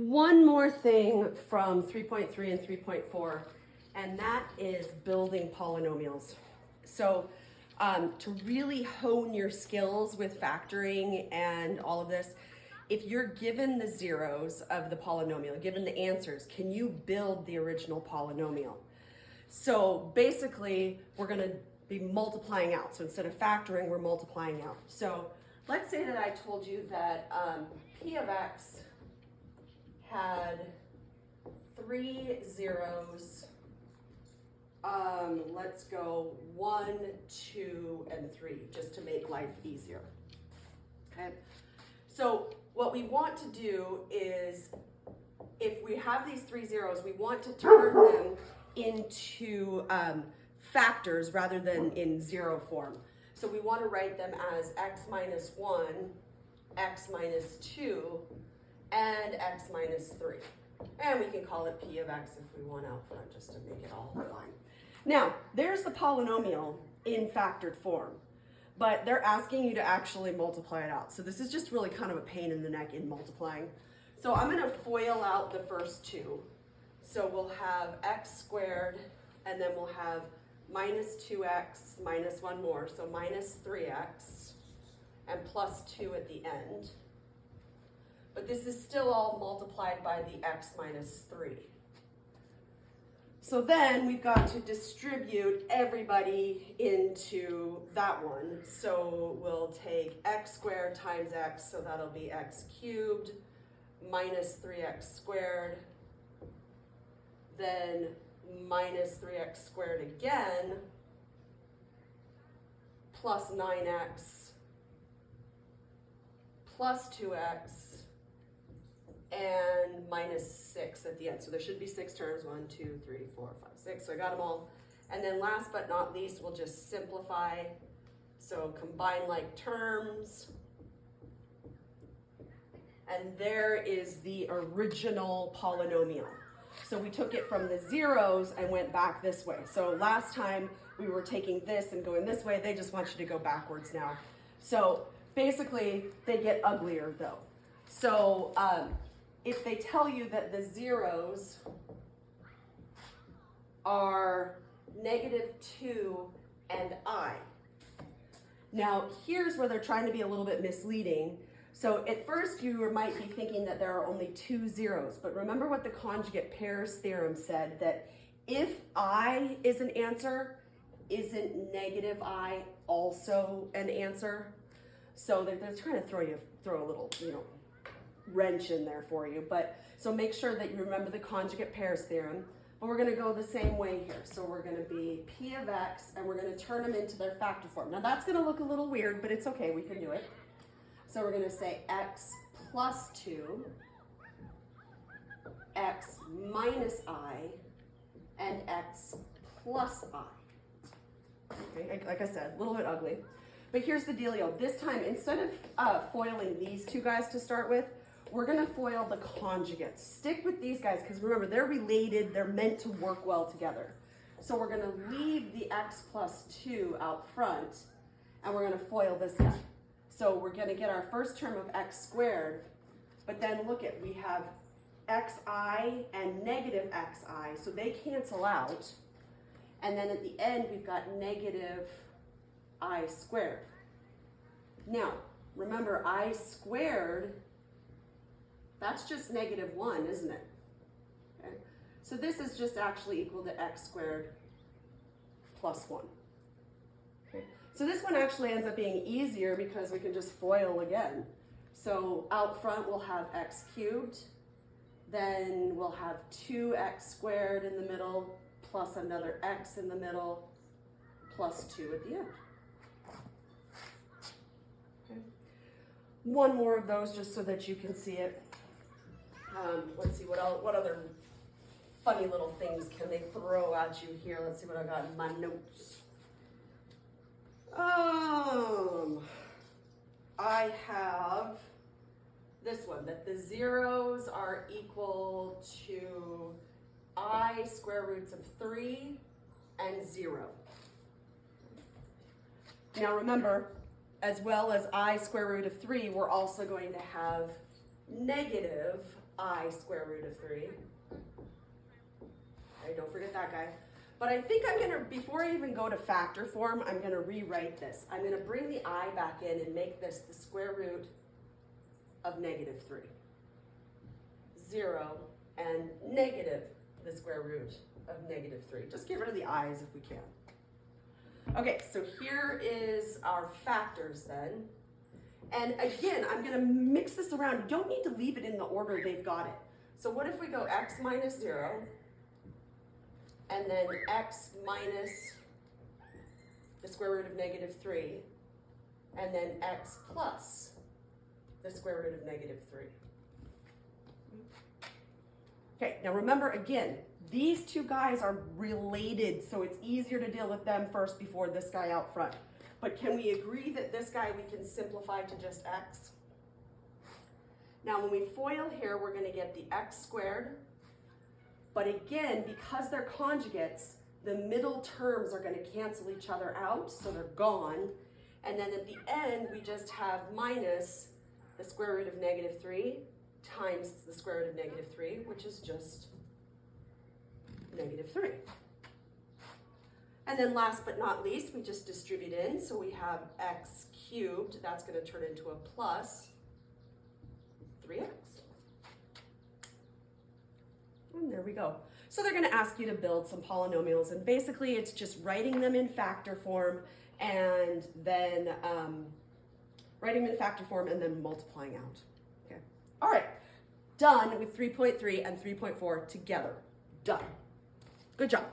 one more thing from 3.3 and 3.4, and that is building polynomials. So to really hone your skills with factoring and all of this, if you're given the zeros of the polynomial, given the answers, can you build the original polynomial? So basically, we're going to be multiplying out. So instead of factoring, we're multiplying out. So let's say that I told you that p of x had 3 zeros. Let's go 1, 2, and 3, just to make life easier. Okay. So what we want to do is, if we have these 3 zeros, we want to turn them into factors rather than in zero form. So we want to write them as x minus 1, x minus 2, and x minus 3. And we can call it p of x if we want out front, just to make it all fine. Now, there's the polynomial in factored form, but they're asking you to actually multiply it out. So this is just really kind of a pain in the neck in multiplying. So I'm going to FOIL out the first two. So we'll have x squared, and then we'll have minus 2x minus 1 more, so minus 3x, and plus 2 at the end. But this is still all multiplied by the x minus 3. So then we've got to distribute everybody into that one. So we'll take x squared times x, so that'll be x cubed, minus 3x squared, then minus 3x squared again, plus 9x, plus 2x, and minus 6 at the end. So there should be 6 terms, 1, 2, 3, 4, 5, 6. So I got them all. And then last but not least, we'll just simplify. So combine like terms. And there is the original polynomial. So we took it from the zeros and went back this way. So last time we were taking this and going this way. They just want you to go backwards now. So basically, they get uglier though. So if they tell you that the zeros are -2 and I. Now, here's where they're trying to be a little bit misleading. So at first you might be thinking that there are only 2 zeros, but remember what the conjugate pairs theorem said, that if I is an answer, isn't -I also an answer? So they're trying to throw a little, wrench in there for you. But so make sure that you remember the conjugate pairs theorem. But we're going to go the same way here. So we're going to be p of x, and we're going to turn them into their factor form. Now that's going to look a little weird, but it's okay, we can do it. So we're going to say x plus 2, x minus I, and x plus I. Okay, like I said, a little bit ugly. But here's the dealio. This time, instead of foiling these two guys to start with, we're going to FOIL the conjugates. Stick with these guys, because remember, they're related. They're meant to work well together. So we're going to leave the x plus 2 out front, and we're going to FOIL this guy. So we're going to get our first term of x squared, but then look at, we have xi and negative xi, so they cancel out. And then at the end, we've got negative I squared. Now, remember, I squared, that's just -1, isn't it? Okay. So this is just actually equal to x squared plus 1. Okay. So this one actually ends up being easier because we can just FOIL again. So out front we'll have x cubed, then we'll have 2x squared in the middle, plus another x in the middle, plus 2 at the end. Okay. One more of those just so that you can see it. Let's see, what other funny little things can they throw at you here? Let's see what I got in my notes. I have this one, that the zeros are equal to I square roots of 3 and 0. Now remember, as well as I square root of 3, we're also going to have negative I square root of 3. Okay, don't forget that guy. But I think I'm going to, before I even go to factor form, I'm going to rewrite this. I'm going to bring the I back in and make this the square root of negative 3. 0 and negative the square root of negative 3. Just get rid of the i's if we can. Okay, so here is our factors then. And again, I'm going to mix this around. You don't need to leave it in the order they've got it. So what if we go x minus 0, and then x minus the square root of negative 3, and then x plus the square root of negative 3. Okay, now remember again, these two guys are related, so it's easier to deal with them first before this guy out front. But can we agree that this guy we can simplify to just x? Now when we FOIL here, we're going to get the x squared. But again, because they're conjugates, the middle terms are going to cancel each other out, so they're gone. And then at the end, we just have minus the square root of negative 3 times the square root of negative 3, which is just negative 3. And then last but not least, we just distribute in. So we have x cubed. That's going to turn into a plus 3x. And there we go. So they're going to ask you to build some polynomials. And basically, it's just writing them in factor form and then writing them in factor form and then multiplying out. Okay. All right. Done with 3.3 and 3.4 together. Done. Good job.